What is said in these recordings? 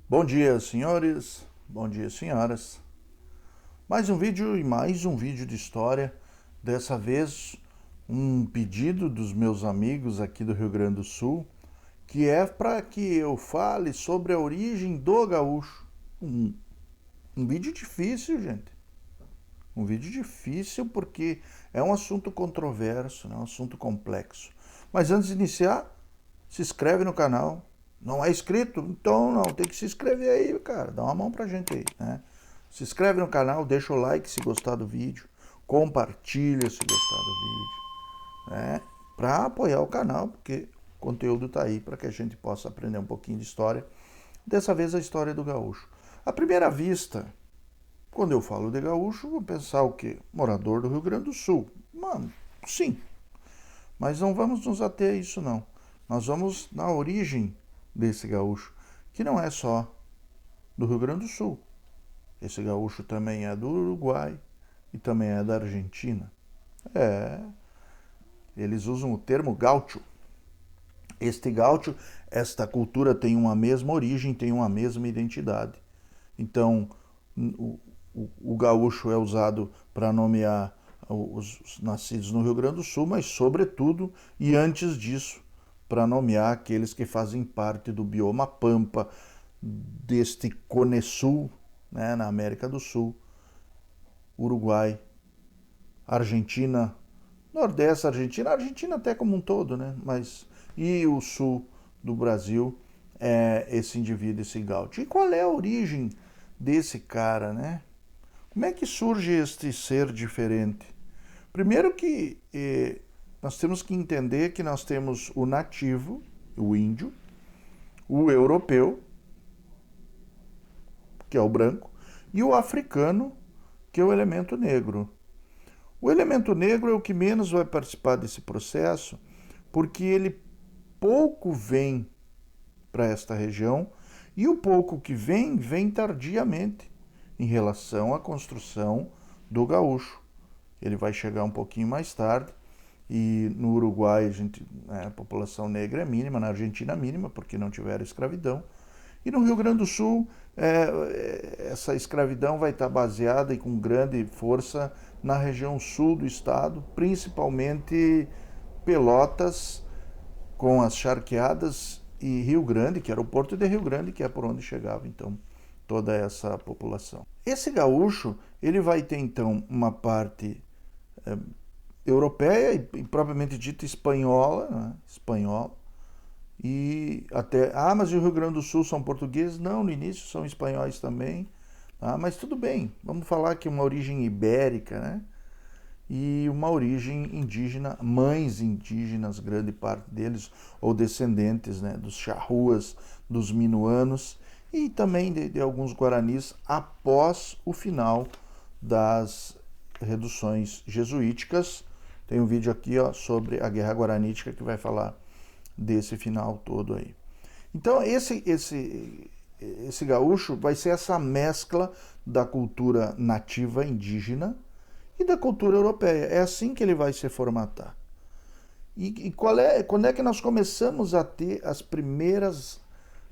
Bom dia, senhores. Bom dia, senhoras. Mais um vídeo e mais um vídeo de história. Dessa vez, um pedido dos meus amigos aqui do Rio Grande do Sul, que é para que eu fale sobre a origem do gaúcho. Um vídeo difícil, gente. Um vídeo difícil porque é um assunto controverso, né? Um assunto complexo. Mas antes de iniciar, se inscreve no canal. Não é inscrito? Então não, tem que se inscrever aí, cara. Dá uma mão pra gente aí, né? Se inscreve no canal, deixa o like se gostar do vídeo, compartilha se gostar do vídeo, né? Pra apoiar o canal, porque o conteúdo tá aí para que a gente possa aprender um pouquinho de história. Dessa vez a história do gaúcho. À primeira vista, quando eu falo de gaúcho, vou pensar o quê? Morador do Rio Grande do Sul. Mano, sim. Mas não vamos nos ater a isso, não. Nós vamos na origem desse gaúcho, que não é só do Rio Grande do Sul. Esse gaúcho também é do Uruguai e também é da Argentina. É, eles usam o termo gaúcho. Este gaúcho, esta cultura tem uma mesma origem, tem uma mesma identidade. Então, o gaúcho é usado para nomear os nascidos no Rio Grande do Sul, mas, sobretudo, e antes disso, para nomear aqueles que fazem parte do bioma Pampa, deste Cone Sul, né, na América do Sul, Uruguai, Argentina, Nordeste, Argentina até como um todo, né? Mas e o sul do Brasil é esse indivíduo, esse gaúcho. E qual é a origem desse cara, né? Como é que surge este ser diferente? Primeiro que nós temos que entender que nós temos o nativo, o índio, o europeu, que é o branco, e o africano, que é o elemento negro. O elemento negro é o que menos vai participar desse processo, porque ele pouco vem para esta região e o pouco que vem, vem tardiamente em relação à construção do gaúcho. Ele vai chegar um pouquinho mais tarde e no Uruguai a população negra é mínima, na Argentina é mínima, porque não tiveram escravidão. E no Rio Grande do Sul, essa escravidão vai estar baseada e com grande força na região sul do estado, principalmente Pelotas, com as charqueadas, e Rio Grande, que era o porto de Rio Grande, que é por onde chegava então toda essa população. Esse gaúcho, ele vai ter então uma parte europeia e propriamente dita espanhola, né? Espanhola. E até, mas o Rio Grande do Sul são portugueses? Não, no início são espanhóis também. Mas tudo bem, vamos falar que uma origem ibérica, né? E uma origem indígena, mães indígenas, grande parte deles, ou descendentes, né, dos charruas, dos minuanos e também de alguns guaranis após o final das reduções jesuíticas. Tem um vídeo aqui sobre a Guerra Guaranítica que vai falar desse final todo aí. Então esse gaúcho vai ser essa mescla da cultura nativa indígena e da cultura europeia. É assim que ele vai se formatar. E quando é que nós começamos a ter as primeiras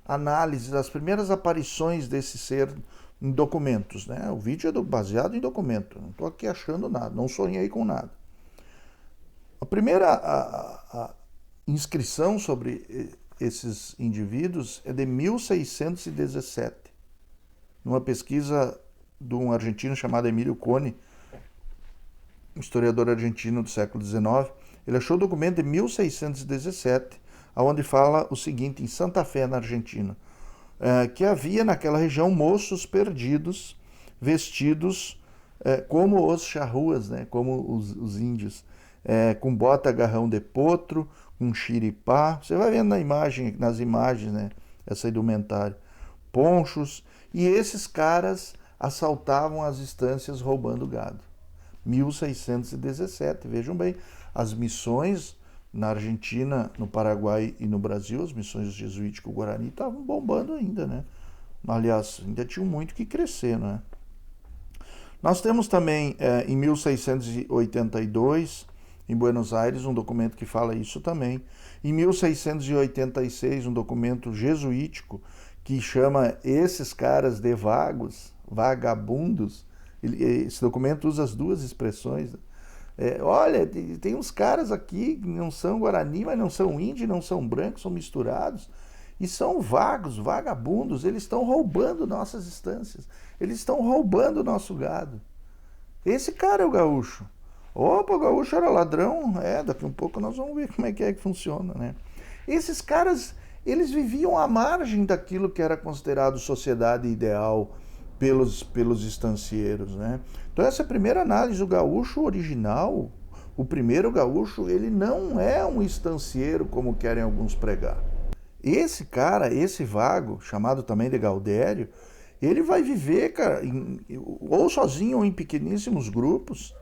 análises, as primeiras aparições desse ser em documentos, né? O vídeo é baseado em documento, não estou aqui achando nada, não sonhei com nada. A primeira a inscrição sobre esses indivíduos é de 1617, numa pesquisa de um argentino chamado Emílio Cone, historiador argentino do século XIX. Ele achou o documento de 1617, onde fala o seguinte, em Santa Fé, na Argentina, que havia naquela região moços perdidos, vestidos como os charruas, né, como os índios, com bota garrão de potro, com xiripá. Você vai vendo nas imagens, né, essa indumentária. Ponchos. E esses caras assaltavam as estâncias roubando gado. 1617, vejam bem, as missões na Argentina, no Paraguai e no Brasil, as missões jesuítico-guarani estavam bombando ainda, né? Aliás, ainda tinham muito que crescer, né? Nós temos também, em 1682, em Buenos Aires, um documento que fala isso também. Em 1686, um documento jesuítico que chama esses caras de vagos, vagabundos. Esse documento usa as duas expressões. Olha, tem uns caras aqui que não são Guarani, mas não são índio, não são brancos, são misturados. E são vagos, vagabundos, eles estão roubando nossas estâncias, eles estão roubando nosso gado. Esse cara é o gaúcho. Opa, o gaúcho era ladrão? Daqui a um pouco nós vamos ver como é que funciona, né? Esses caras, eles viviam à margem daquilo que era considerado sociedade ideal pelos estancieiros, né? Então essa é a primeira análise. O gaúcho original, o primeiro gaúcho, ele não é um estancieiro como querem alguns pregar. Esse cara, esse vago, chamado também de Gaudério, ele vai viver, cara, ou sozinho ou em pequeníssimos grupos,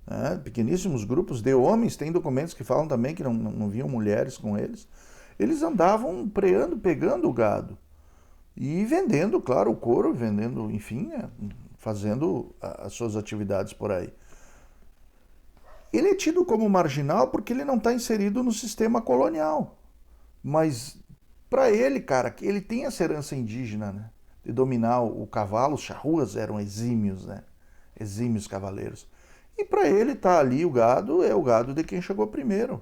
né? Pequeníssimos grupos de homens. Tem documentos que falam também que não viam mulheres com eles. Eles andavam preando, pegando o gado e vendendo, claro, o couro, vendendo, enfim, né? Fazendo as suas atividades por aí. Ele é tido como marginal porque ele não está inserido no sistema colonial. Mas para ele, cara, ele tem essa herança indígena, né? De dominar o cavalo. Os charruas eram exímios, né? Exímios cavaleiros. E para ele tá ali o gado, é o gado de quem chegou primeiro.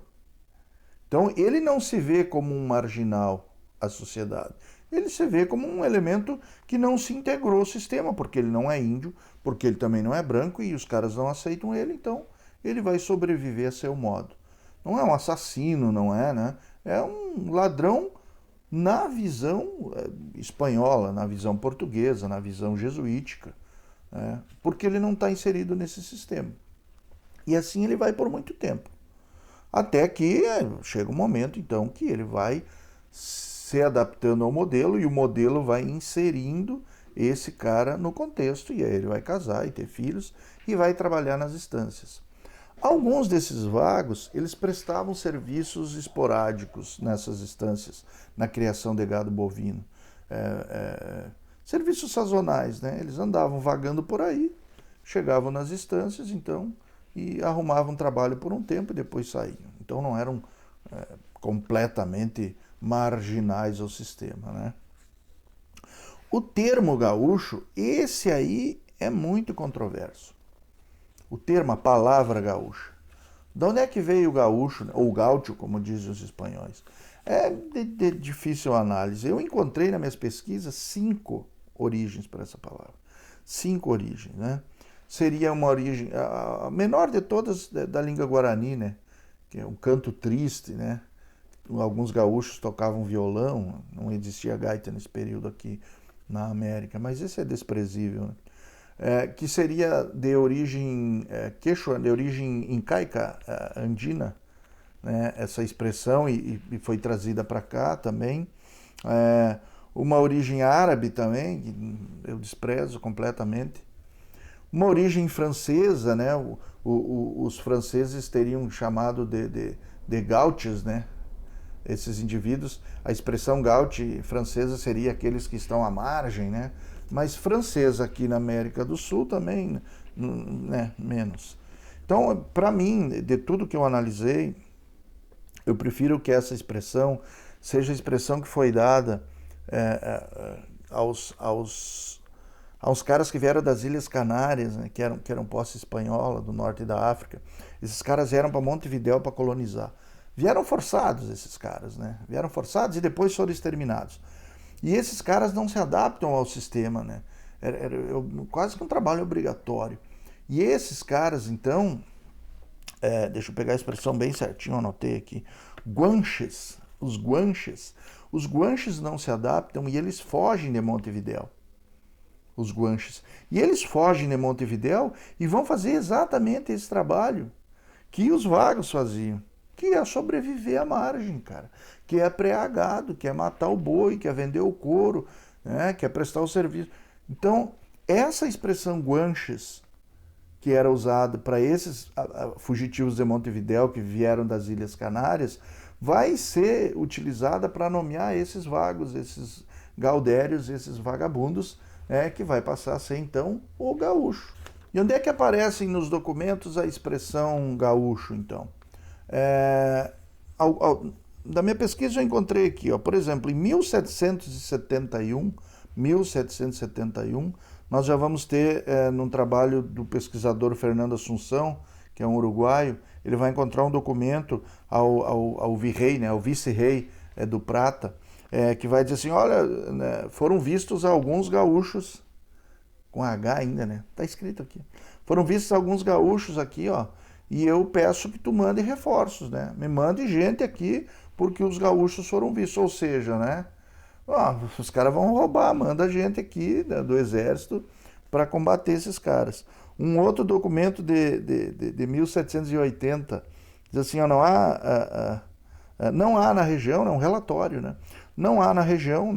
Então ele não se vê como um marginal à sociedade. Ele se vê como um elemento que não se integrou ao sistema, porque ele não é índio, porque ele também não é branco e os caras não aceitam ele, então ele vai sobreviver a seu modo. Não é um assassino, não é, né? É um ladrão na visão espanhola, na visão portuguesa, na visão jesuítica, né? Porque ele não está inserido nesse sistema. E assim ele vai por muito tempo. Até que chega um momento, então, que ele vai se adaptando ao modelo e o modelo vai inserindo esse cara no contexto. E aí ele vai casar e ter filhos e vai trabalhar nas estâncias. Alguns desses vagos, eles prestavam serviços esporádicos nessas estâncias, na criação de gado bovino. Serviços sazonais, né? Eles andavam vagando por aí, chegavam nas estâncias, então, e arrumavam trabalho por um tempo e depois saíam. Então não eram completamente marginais ao sistema, né? O termo gaúcho, esse aí é muito controverso. O termo, a palavra gaúcha. De onde é que veio o gaúcho, ou gaúcho, como dizem os espanhóis? É de difícil análise. Eu encontrei nas minhas pesquisas 5 origens para essa palavra. 5 origens, né? Seria uma origem, a menor de todas, da língua guarani, né? Que é um canto triste, né? Alguns gaúchos tocavam violão, não existia gaita nesse período aqui na América, mas esse é desprezível, né? Que seria de origem quechua, de origem incaica, andina, né? Essa expressão, e foi trazida para cá também. Uma origem árabe também, que eu desprezo completamente. Uma origem francesa, né? Os franceses teriam chamado de gauchos, né? Esses indivíduos. A expressão gauche francesa seria aqueles que estão à margem, né? Mas francesa aqui na América do Sul também, né? Menos. Então, para mim, de tudo que eu analisei, eu prefiro que essa expressão seja a expressão que foi dada aos caras que vieram das Ilhas Canárias, né, que eram posse espanhola do norte da África. Esses caras vieram para Montevidéu para colonizar. Vieram forçados esses caras, né? Vieram forçados e depois foram exterminados. E esses caras não se adaptam ao sistema, né? Era quase que um trabalho obrigatório. E esses caras, então, deixa eu pegar a expressão bem certinho, eu anotei aqui. Guanches, os guanches não se adaptam e eles fogem de Montevidéu. Os guanches. E eles fogem de Montevidéu e vão fazer exatamente esse trabalho que os vagos faziam, que é sobreviver à margem, cara, que é prear gado, que é matar o boi, que é vender o couro, né, que é prestar o serviço. Então, essa expressão guanches, que era usada para esses fugitivos de Montevidéu que vieram das Ilhas Canárias, vai ser utilizada para nomear esses vagos, esses gaudérios, esses vagabundos, que vai passar a ser, então, o gaúcho. E onde é que aparecem nos documentos a expressão gaúcho, então? da minha pesquisa eu encontrei aqui, ó, por exemplo, em 1771, nós já vamos ter, num trabalho do pesquisador Fernando Assunção, que é um uruguaio, ele vai encontrar um documento ao virrei, né, ao vice-rei do Prata, que vai dizer assim, olha, né, foram vistos alguns gaúchos, com H ainda, né? Tá escrito aqui. Foram vistos alguns gaúchos aqui, ó, e eu peço que tu mande reforços, né? Me mande gente aqui, porque os gaúchos foram vistos, ou seja, né? Ó, os caras vão roubar, manda gente aqui, né, do exército para combater esses caras. Um outro documento de 1780 diz assim, ó, não há na região, é um relatório, né? Não há na região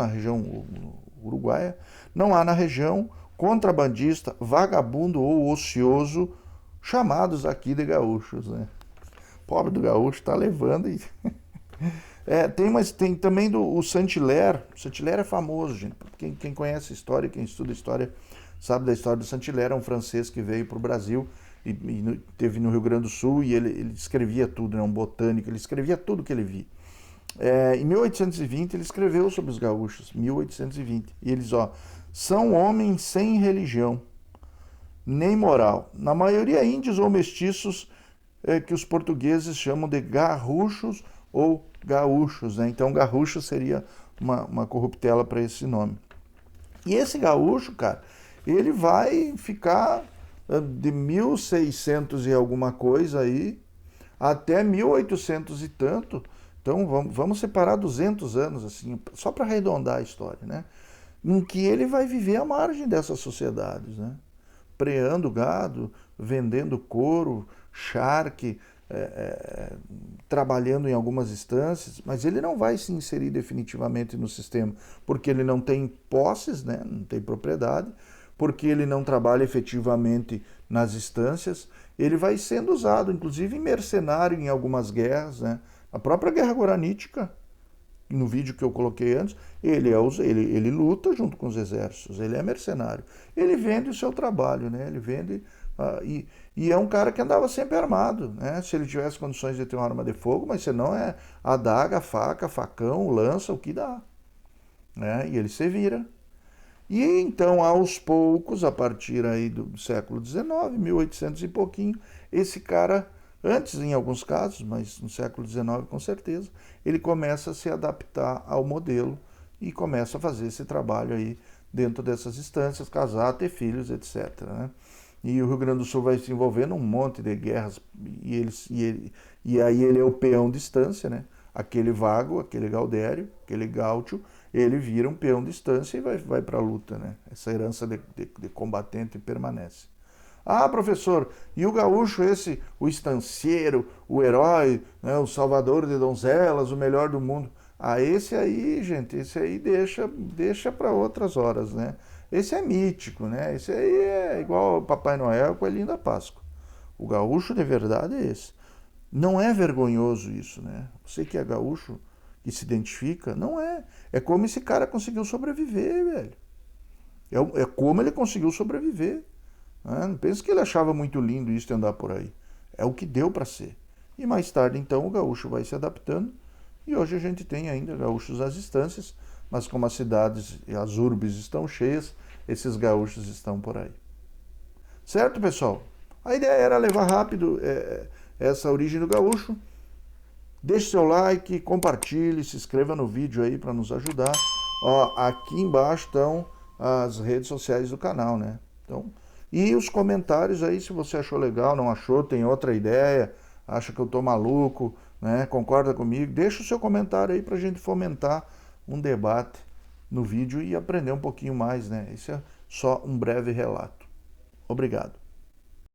uruguaia, não há na região contrabandista, vagabundo ou ocioso, chamados aqui de gaúchos, né? Pobre do gaúcho, tá levando e... tem também o Saint-Hilaire. O Saint-Hilaire é famoso, gente. Quem conhece história, quem estuda história, sabe da história do Saint-Hilaire. É um francês que veio para o Brasil e teve no Rio Grande do Sul e ele escrevia tudo, né? Um botânico, ele escrevia tudo que ele via. Em 1820 ele escreveu sobre os gaúchos, 1820. E eles, ó, são homens sem religião, nem moral. Na maioria índios ou mestiços, que os portugueses chamam de garruchos ou gaúchos, né? Então gaúcho seria uma corruptela para esse nome. E esse gaúcho, cara, ele vai ficar de 1600 e alguma coisa aí até 1800 e tanto. Então vamos separar 200 anos, assim, só para arredondar a história, né? Em que ele vai viver à margem dessas sociedades, né? Preando gado, vendendo couro, charque, trabalhando em algumas instâncias, mas ele não vai se inserir definitivamente no sistema, porque ele não tem posses, né? Não tem propriedade, porque ele não trabalha efetivamente nas instâncias, ele vai sendo usado, inclusive, em mercenário em algumas guerras, né? A própria Guerra Guaranítica, no vídeo que eu coloquei antes, ele luta junto com os exércitos, ele é mercenário. Ele vende o seu trabalho, né? Ele vende... e é um cara que andava sempre armado, né? Se ele tivesse condições de ter uma arma de fogo, mas senão é adaga, faca, facão, lança, o que dá, né? E ele se vira. E então, aos poucos, a partir aí do século XIX, 1800 e pouquinho, esse cara... Antes, em alguns casos, mas no século XIX com certeza, ele começa a se adaptar ao modelo e começa a fazer esse trabalho aí dentro dessas instâncias, casar, ter filhos, etc., né? E o Rio Grande do Sul vai se envolver num monte de guerras e aí ele é o peão de instância, né? Aquele vago, aquele gaudério, aquele gaúcho, ele vira um peão de instância e vai para a luta, né? Essa herança de combatente permanece. Ah, professor, e o gaúcho esse, o estancieiro, o herói, né, o salvador de donzelas, o melhor do mundo. Ah, esse aí, gente, esse aí deixa para outras horas, né? Esse é mítico, né? Esse aí é igual ao Papai Noel, Coelhinho da Páscoa. O gaúcho de verdade é esse. Não é vergonhoso isso, né? Você que é gaúcho, que se identifica, não é. É como esse cara conseguiu sobreviver, velho. É como ele conseguiu sobreviver. Não pensa que ele achava muito lindo isso de andar por aí. É o que deu para ser. E mais tarde, então, o gaúcho vai se adaptando. E hoje a gente tem ainda gaúchos às distâncias, mas como as cidades e as urbes estão cheias, esses gaúchos estão por aí. Certo, pessoal? A ideia era levar rápido essa origem do gaúcho. Deixe seu like, compartilhe, se inscreva no vídeo aí para nos ajudar. Ó, aqui embaixo estão as redes sociais do canal, né? Então... E os comentários aí, se você achou legal, não achou, tem outra ideia, acha que eu tô maluco, né? Concorda comigo, deixa o seu comentário aí pra gente fomentar um debate no vídeo e aprender um pouquinho mais, né? Isso é só um breve relato. Obrigado.